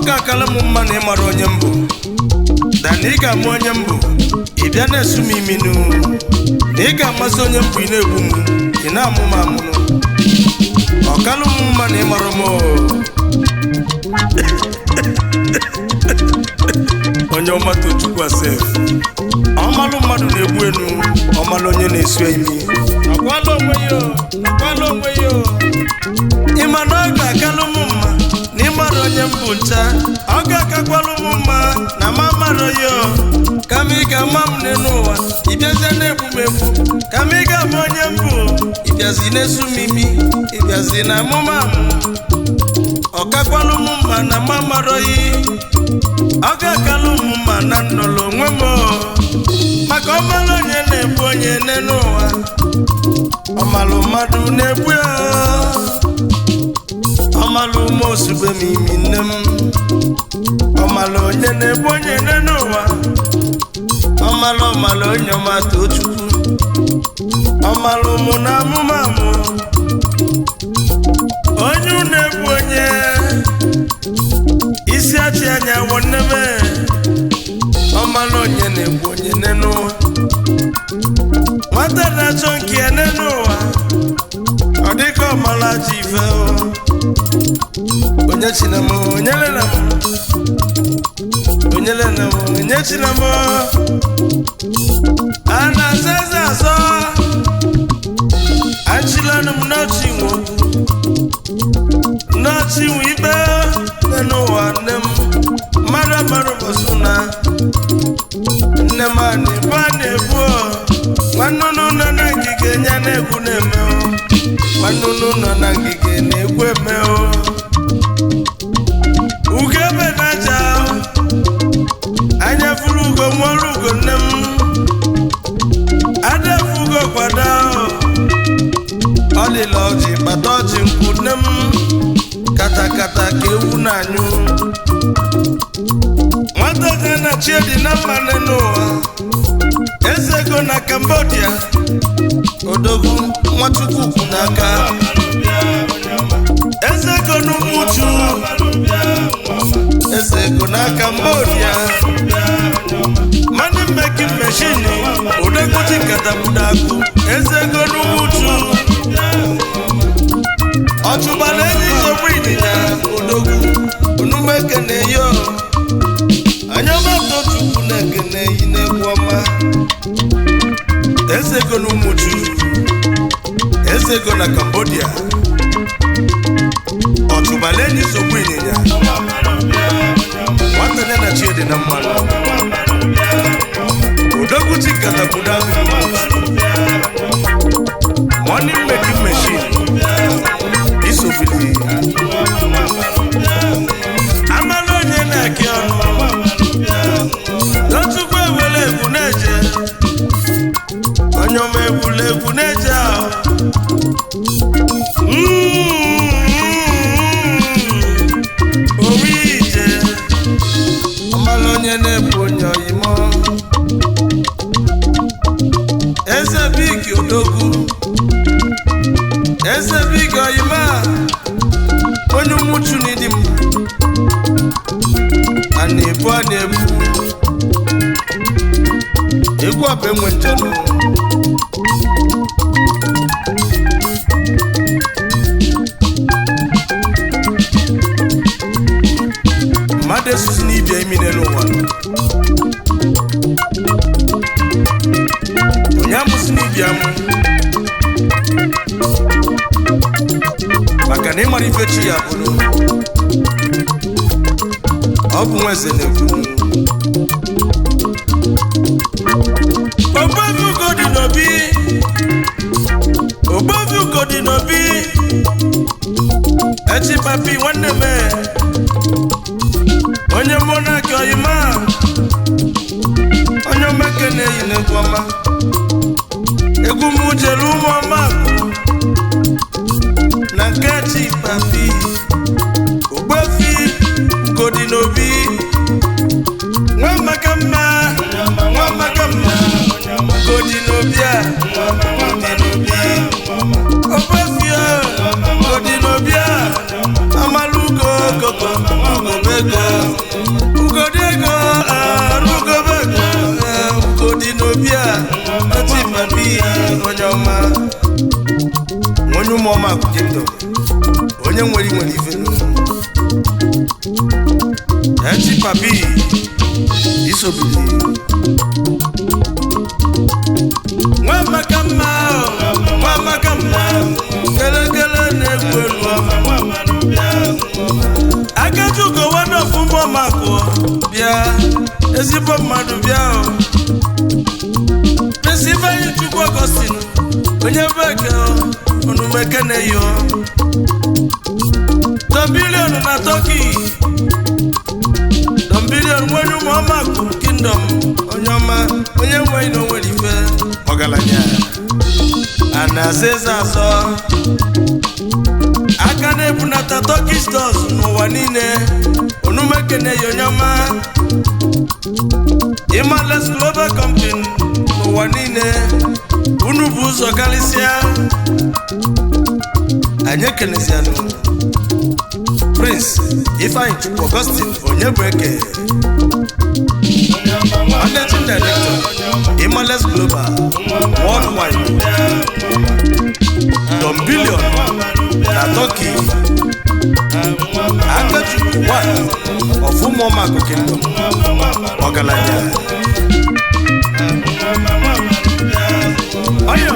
Oga kalamu mma na ịmara onye mbụ dan ị ga-ama onye mbụ ị bịa na-esu m iminu na ị ga-amasị onye mbụ ị na-egbu m ị na-amụ m amụnụ ọkalụmụ mma na ịmara m Onyeoma Tochukwu asef ọmalụ mmadụ na-egbu enu ọmalụ onye na-esu imi akwala onwe ya ịma na ọ ga-akalụmụ mma na ịmara onye mbụ ncha ọ ga-akakwalụmụ mma na ma mara ya kama ị ga-ama m n'ụwa ịbịazie na-egbu m egbu kama ị ga-ama onye mbụ ịbịazi na-esu m imi ịbịazi na amụmamụ ọkakwalụmụ mma na ma mara ya ọ ga-akalụmụ mma na nnọrọ onwe m maka ọmalụ onye na-egbu onye n'ụwa ọmalụ mmadụ na-egbu ya ọmalụ ụmụ ozugbo m imi nne m ọmalụ onye na-egbu onye n'ụwa ọmalụ Onyeoma Tochukwu ọmalụ mụ na amụmamụ onye na-egbu onye isi achị anya nwanne m ọmalụ onye na-egbu onye n'ụwa nwata na-achọ nke ya n'ụwa ọ dịka ọmala ji ife onye chinam onye lena m onye chinam a na-aza eze azọ achịlanụ m n'ọchị nwe ikpe n'ụwa nne m mmadụ mara ụbọchị na nne m a na-ebu nwannụnụ nọ na ngige nya na-egwu na-eme nwannụnụ nọ na ngige na-egwu eme ugo ebe na-aja anya furu ugo nwụọrụ ugo nne m adafu ugo kwada ọlịla ọjị kpata ọjị nkwụ nne m katakata ka ewu na-anyụ nwata ja na chiedi na mmanụ n'ụwa eze ego na Cambodia odogwu Nwachukwu kwu n'aka eze ego n'Umuchu eze ego na Cambodia money making machine odogwu chikatabudaku eze ego n'Umuchu ọchụbala enyi nsogbu ịdịnya odogwu onumekene yo Onyeoma Tochukwu na-ekene yi n'egwu ọma eze ego n'Umuchu eze ego na Cambodia ọchụbala enyi nsogbu ịdịnya nwata na chiedi na mmanụ odogwu chikatabudaku money making machine isobili amalụ onye na-eke ọnụ Tochukwu ewele egwu na-eje Onyeoma ebule egwu na-eje owi ije amalụ onye na-ebu onye oyimo eze bigi odogwu eze bigi oyima onye Umuchu n'ịdị mma a na-ebu egwu ọbụ enwe njenụ mmadụ esusi n'ibia imine n'ụwa onye amụsị n'ibia mụ maka na ịmara ife chi ya bụrụ ọ bụ nwa eze na-ekwu ogbovugo dị n'obi echi papi nwanne m onye mụ na gị oyima Onyeoma ekene yi n'egwu ọma egwu m jere ụmụ ọma na nke chi papi ogbofi ugo dị n'obi nwa maka mma ugo dị n'obi a ogbofi ugo dị n'obi a amalugo koko ugo bego Onyeoma Kingdom onye nwere ife Echi Papi isobili nwa maka mma kele na-egwu elu Akajugo one of Onyeoma bịa ezigbo mmadụ bịa Principal Chukwu Augustine onye beke onumeke na-eyo $1 billion na Turkey $1 billion nwere Onyeoma Kingdom Onyeoma onye nwe ino nwere ife ọgaranya ana-azeza azọ aka na-ebunata Turkey stores n'ụwa niile onumeke na-eyo Onyeoma Imales Global Company n'ụwa niile unu bụ ụzọ karịsịa anyị ekenezianụ Prince Ifeanyi Chukwu Augustine Onyebueke Managing Director Imales Global Worldwide $1 billion na Turkey Akajugo one of Onyeoma Kingdom ọgaranya Ayo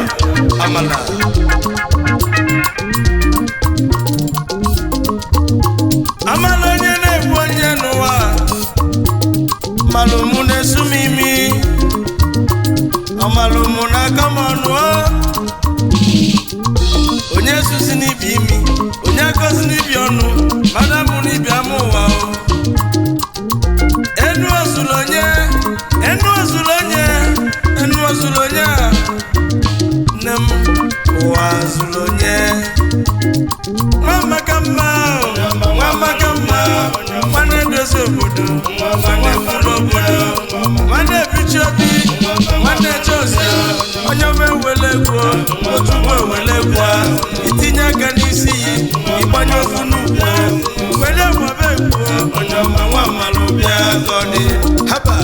amala onye na-egbu onye n'ụwa malụmụ na-esumimi ọmalụmụ n'aka m ọnụ onye susi n'ibi imi onye akọzi n'ibi ọnụ madamụ n'ibi ama ụwa enu ozulu onye nne m ụwa zuru onye nwa maka mma nwanne edozi obodo nwanne kwuru obodo nwanne ebichi obi nwanne eche ozi onye ome ewele egwu otubo ewele egwu itinye aka n'isi yi ịgbanye ofu n'ugbo wele gwabe egwu Onyeoma nwa mmalụ bịa gọdị haba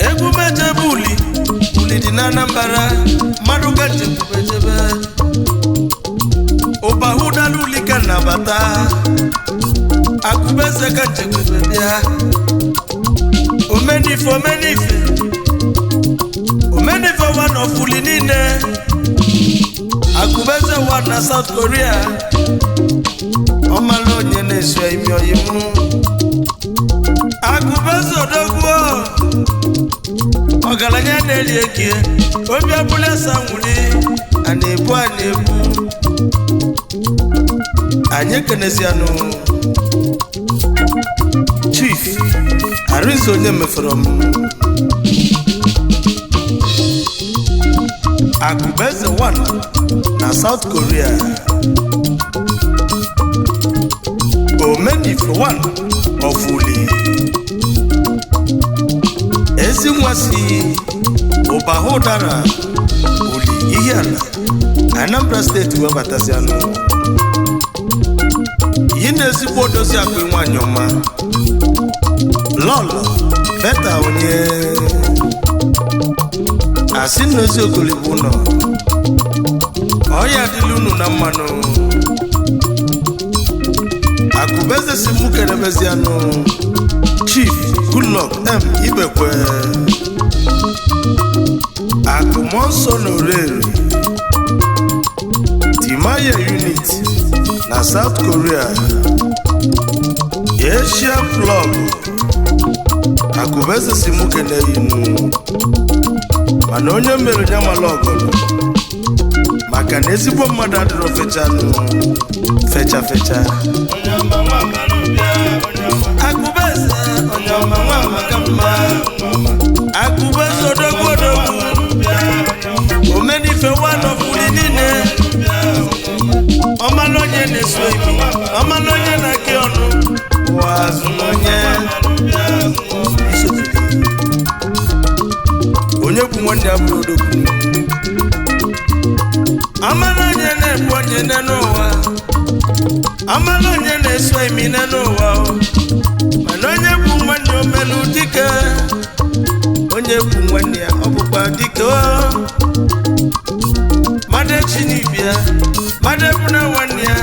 egwu mejebe uli dị na Anambra mmadụ gajebejebe ụbahụdala uli ka nabata akụbeze ka nchekwebe bịa omenife one of uli niile akụbeze one na South Korea Omaluonye na-esu imi oyimu akụbeze odogwu ọgaranya na-eri eke obi ọbụla sanwuli a na-ebu anyị ekenezianụ Chief Arinze onye mefere m akụbeze one na South Korea omenife one of uli ezi nwasi ụbahụ ụdara uli ihe ala Anambra steeti webatazianụ ihe na-ezigbo odozi akụ nwanyị ọma lọlọ beta onye asị n'ozi ogolibo ụlọ ọya adịla unu na mmanụ akụbeze si mụ kerebezianụ Chief Goodluck M Ibekwe akụmọnsọ na Orere Timaya unit na South Korea Asia Plug akụbeze si mụ keneyinu mana onye mere nyamala ọgọlụ maka na ezigbo mmadụ adịrọ fecha akụbeze Onyeoma nwa maka mma akụbeze odogwu omenife one of uli niile Omaluonye na-esu imi Omaluonye na-ake ọnụ ụwa zuru onye onye bụ nwanne ya bụrụ odogwu Omaluonye na-egbu onye n'ụwa Omaluonye na-esu imi n'ụwa mana onye bụ nwanne omelu dike onye bụ nwanne ya ọ bụkwa dike echi n'ibia mmadụ ebu na nwanne ya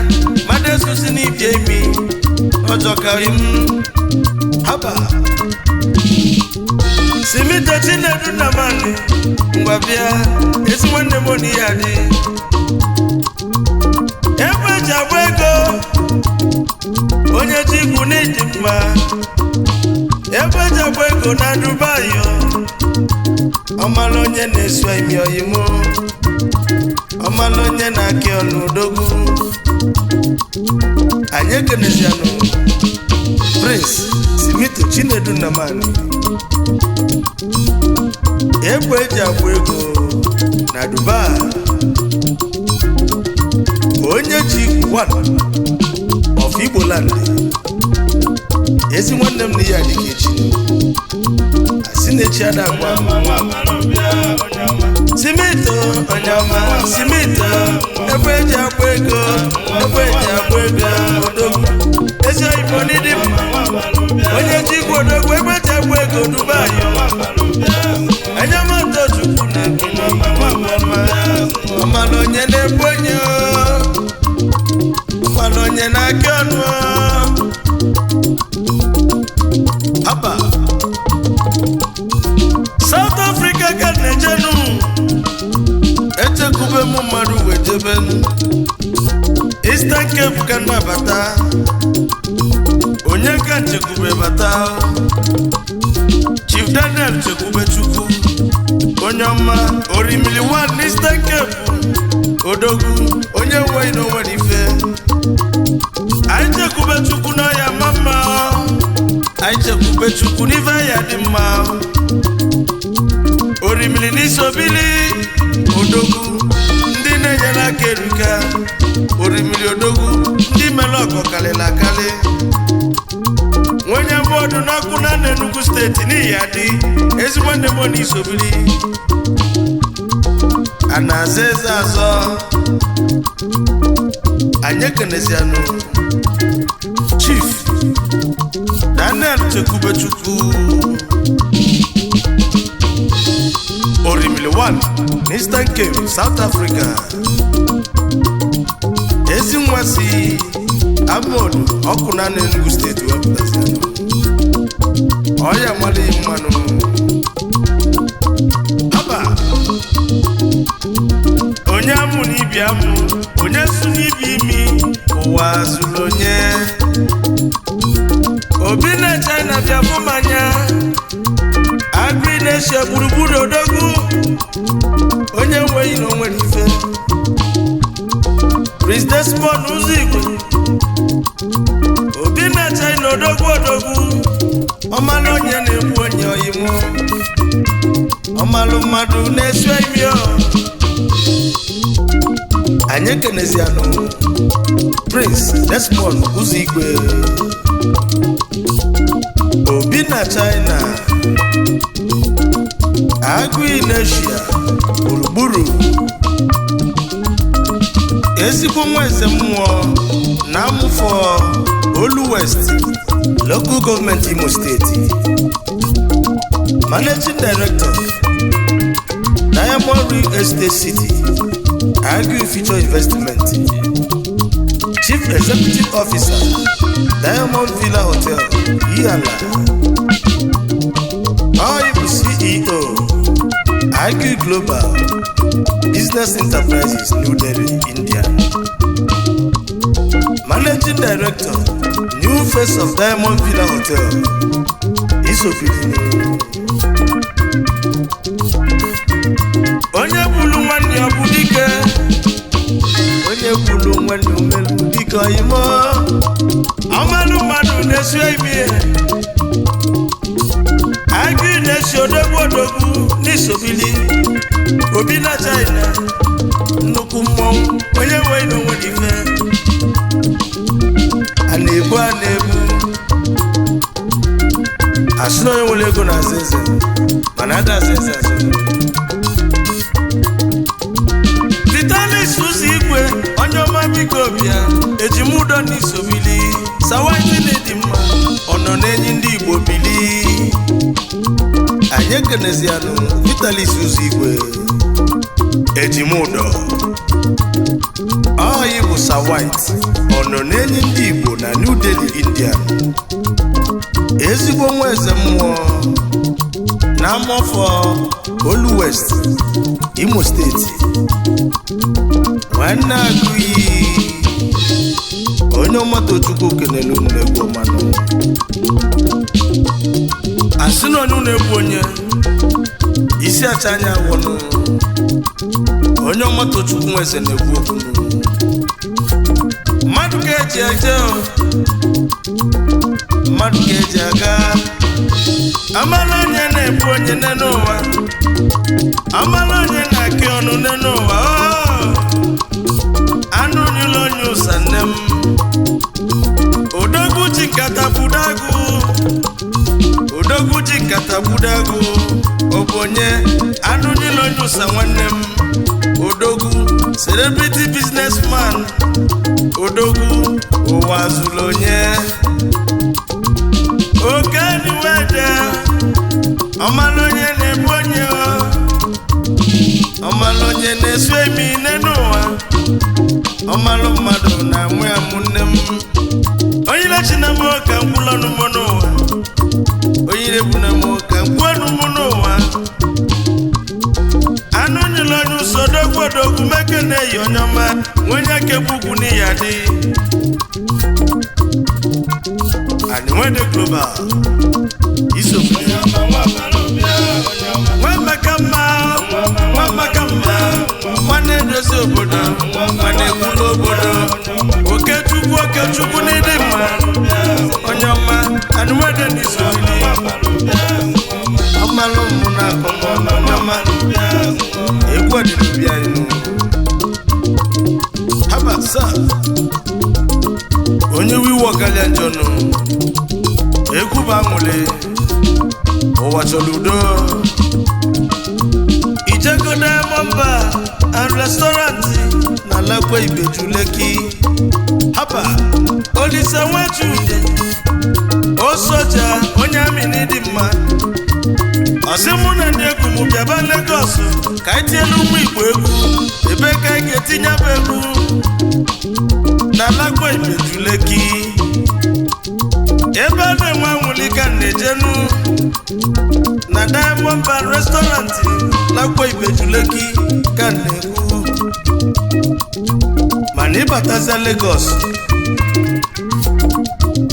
mmadụ esusi n'ibia imi ọjọọ ka haba simite Chinedu Nnamani ngwa bịa ezi nwanne m oni ya dị ebe eji agba ego onye ji ikwu n'ịdị mma ebe eji agba ego na Dubai Omaluonye na-esu imi oyimo Omaluonye na-akị ọnụ odogwu anyị ekenezianụ Prince Simito Chinedu Nnamani ebe eji agba ego na Dubai onye ji one of Igbo land ezi nwanne m na ya dị ka echi asị na-echi ada agwa Simito Onyeoma Simito ebe eji agba ego odogwu ezi oyibo n'ịdị mma onye ji igwe odogwu ebe eji agba ego Dubai Onyeoma Tochukwu na-ekene Omaluonye na-egbu onye Omaluonye na-akị ọnụ Aba South Africa ka na-ejenu echekube m mmadụ wejebenu Eastern Cape ka na-abata onye ka nchekube bata Chief Daniel Chekube Chukwu Onyeoma Orimili 1 Eastern Cape odogwu onye nwe n'onwere ife anyị Chekube Chukwu na ya mama anyị Chekube Chukwu n'ife ya dị mma Orimili n'isobili odogwu ndị na-enyere aka erika Orimili odogwu ndị mere ọkọ kalịla akali nwenye bọọdụ n'ọkụ na Enugu steeti n'ihi adị ezigbo nne m n'isobili a na-aza eze azọ anyị ekenezianụ Chief Daniel Chekube Chukwu Orimili 1 Eastern Cape South Africa ezi nwa si Amodu ọkụ na Enugu steeti wepụtazianụ ọya nwale mmanụ haba onye amụ n'ibi amụ onye su n'ibi imi ụwa zuru onye obi na China bịa fụmanya agri na-eche gburugburu odogwu onye nweghị na onwere ife Prince Desmond ụzọ igwe obi na China odogwu Omaluonye na-egbu onye oyimo ọmalụ mmadụ na-esu imi anyị ekenezianụ Prince Desmond ụzọ igwe obi na China agụ Indonesia gburugburu ezigbo nwa eze mmụọ na amụfọ Olu West Local Government Imo State Managing Director Diamond Real Estate City Agri Future Investment Chief Executive Officer Diamond Villa Hotel Iyala Oibu CEO Agri Global Business Enterprises New Delhi, India Managing Director New Face of Diamond Villa Hotel Isobili onye bulu nwanne ọ bụ dike onye bulu nwanne omelu dike oyimo ọmalụ mmadụ na-esu imi agụ na-esi odogwu n'isobili obi na China nnukwu mmọnwụ onye nweghị na onwere ife a na-ebu asị na onye nwere ego na-aza eze mana ada aza eze azụ Vitalis ụzọ igwe Onyeoma biko bịa ejimudo n'isobili sawaiti na-edi mma ọ nọ n'enyi ndị Igbo bili anyị ekenezianụ Vitalis ụzọ igwe ejimudo Musa White ọ nọ n'enyi ndị Igbo na New Delhi, India. Ezigbo nwa eze mmụọ na Amọfọ Olu West, Imo Steeti. Nwanne Agụiyi Onyeoma Tochukwu kenelu n'egwu ọmanụ. Asị na onye na-egbu onye isi acha anya wọnụ. Onyeoma Tochukwu nweze na-egwu okwu. Mmadụ ga-eji eje, mmadụ ga-eji aga. Omaluonye na-egbu onye n'ụwa, Omaluonye na-akị ọnụ n'ụwa. Anụ nyụlụ onye ụsa nne m. Odogwu ji nkata budagu, Odogwu ji nkata budagu. Ọ bụ onye anụ nyụlụ onye ụsa nwanne m. Odogwu celebrity businessman. Odogwu ụwa zụlụ onye. Oke niwede Omaluonye na-egbu onye. Omaluonye na-esu emi n'ụwa. Ọmalụ mmadụ na-amụ ya mụ nne m. Onye na-echi na mụ ka mkwụlọ n'ụmụ n'ụwa. Onye na-egbu na mụ ka mkwụọ n'ụmụ n'ụwa. Anụ nyụlụ onye ụsọ odogwu meke na-eyi onye ọma. Nwenye kegbugwu n'iya dị. And when the global is over, when Makama, one does a Buddha, one a Buddha Buddha, okay to need him on your man, and when the is over, Omalumuna, a word to be how about sir? Onye wi wọkalịa njọnụ ekwuba nwụle ụwa chọrọ udo. Ijego Diamond Bar and Restaurant na Lakwe Ibeju Lekki. Haba Olise Nwachude o soja onye amị n'ịdị mma. Ọsị mụ na ndị egwu mụ bịaba Lagos ka anyị tielu ụmụ Igbo egwu. Ebe ka anyị ga-etinye bụ egwu na Lakwe Ibeju Lekki. Ebe a na-enwe anwụli ka na-ejenu na Diamond Bar Restaurant Lakwe Ibeju Lekki ka na-ekwu. Mana ịbatazia Lagos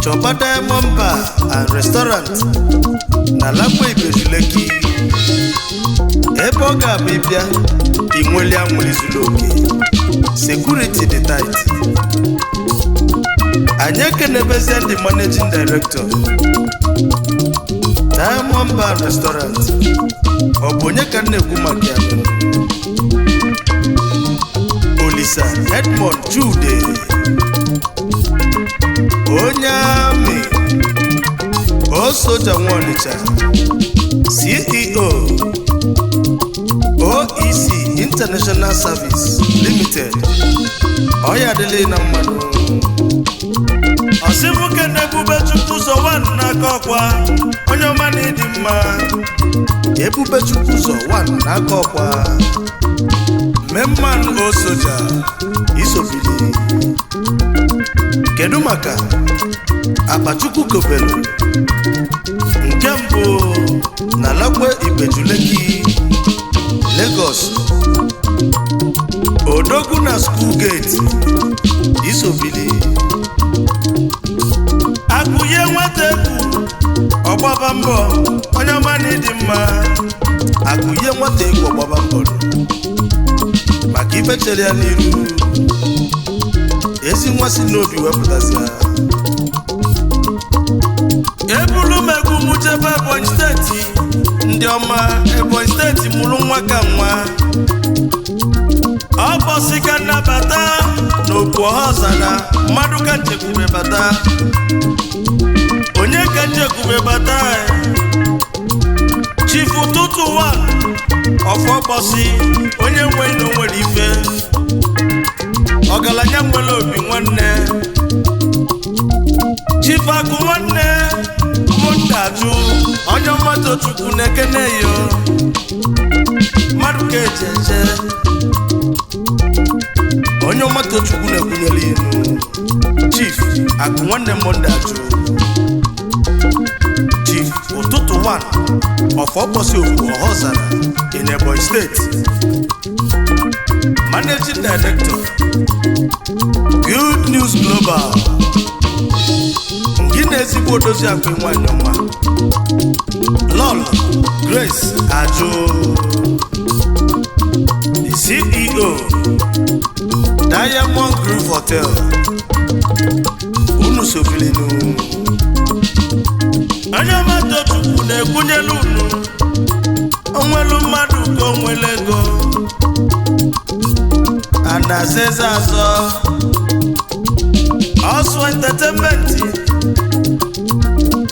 chọba Diamond Bar and Restaurant na Lakwe Ibeju Lekki. Ebe ọ ga-abụ ịbịa inweli anwụli zuru oke. Security dị tight. Anyị ekenebezie ndị managing director Diamond Bar Restaurant. Ọ bụ onye ka na-ekwu maka ya? Olisa Edmond Jude, onye amị o soja nwa Ọnịcha, CEO OEC International Service Limited. Ọya adịla na mmadụ. Ọsịmụke na-ebube Chukwu ụzọ 1 n'aka ọkwa. Onye ọma na ịdị mma. Ebube Chukwu ụzọ 1 n'aka ọkwa. Memman o soja isobili. Kedu maka Akpachukwu Kobelu nke mbụ na Lakwe Ibeju Lekki, Lagos. Odogwu na School Gate isobili. Akụye nwata egwu ọgbaba mbọ. Onye ọma na ịdị mma. Akụye nwata egwu ọgbaba mbọ maka ife chere ya n'iru. Ezi nwa si n'obi wepụtazi ya. Ebulu megwu mụ jebe Ebonyi Steeti. Ndị ọma Ebonyi Steeti mụrụ nwa ka nwa. Ọ bọsị ka nnabata n'okwu ọha ọzara. Mmadụ ka nchekwube bata. Onye ka nchekwube bata? Chief Ụtụtụ 1 ọfọ bọsị onye nwe ino nwere ife. Ọgaranya nwere obi nwanne. Chief Akụ nwanne Mụndajụ Onyeoma Tochukwu na-ekene yo. Mmadụ ka eji eje. Onyeoma Tochukwu na-ekwunyere inu Chief Akụ Nwanne Monde Ajụ Chief Ụtụtụ 1 of Okposi Okwu Ọhọzara in Ebonyi State, Managing Director Good News Global, gị na-ezigbo odozi akwa nwanyị ọma Lolo Grace Ajụ, the CEO Diamond Group Hotel, unu sobilinu. Onyeoma Tochukwu na-ekwunyelu unu onwelu mmadụ ka onwele ego anazeze azọ Ọsụ Entertainment,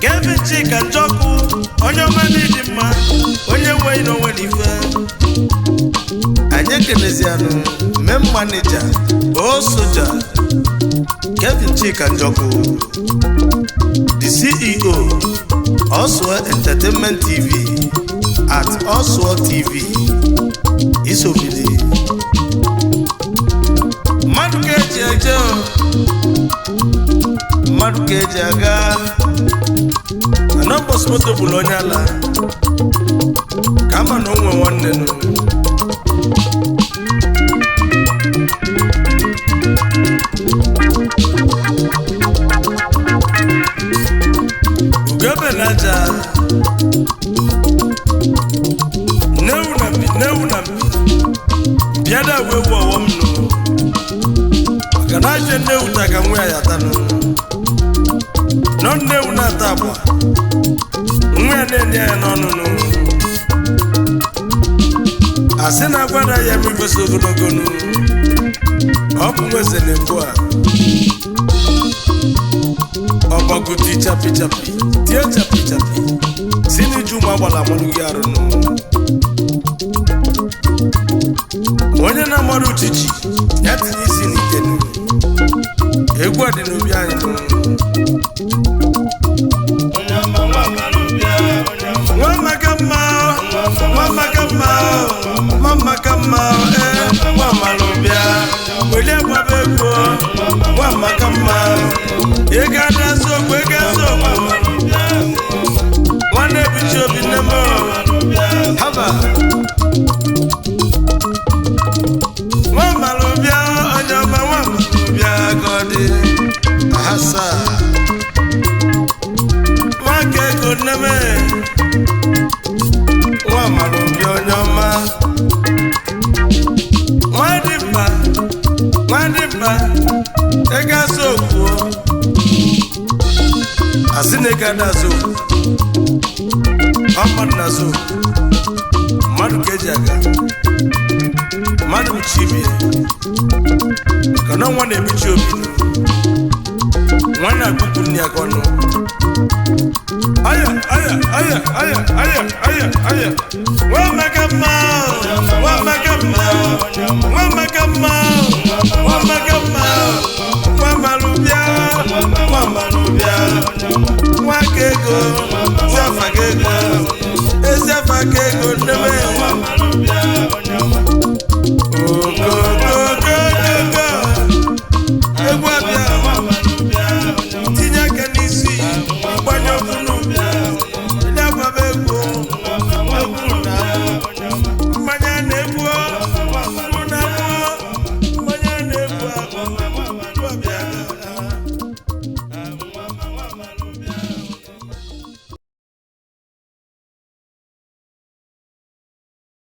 Kevin Chika Njọkụ, Onyeoma n'ịdị mma, onye nweghị n'onwe n'ife. Anyị ekenezianụ main manager Osoja Kevin Chika Njọkụ, the CEO Oswo Entertainment TV at Oswo TV Isobili. Mmadụ ka eji eje mmadụ ka eji aga anọbọs moto bụrụ onye ala ka ama na onwe nwanne nụ. Ugebe na aja newu na mbi bịada wewu ọwọm nụ maka na aje newu ta ka nwe ya tanụ nọ newu na-ata agba nwe ya na-enye ya n'ọnụ nụ asị na agwada ya emefesi ogologo nụ ọ bụ nweze na-ekwu a ọgbaguti chapi chapi tie chapi chapi si n'iju ụmụ agbala amalụ gị arụ nụ onye na-amarụ uchichi ya tinye isi n'ike nụ egwu a dị n'obi anyị nụ nwa maka mma nwa maka mma nwa maka mma nwa malụbịa weli agbaba egwu nwa maka mma ego adazi okwu ego ezi okwu nwanne ebichi obi nne m haba nwa malụbịa onye ọma nwa malụbịa ka ọ dị ahasa nwaka ego nne m nwa malụbịa onye ọma nwadịmba ego ezi okwu azinega nazo mmadụ nazo mmadụ ka eji aga mmadụ chibi ka na nwa na-ebichi obi nwa na-agụpụ nne ya ka ọnụ aya aya aya aya aya aya aya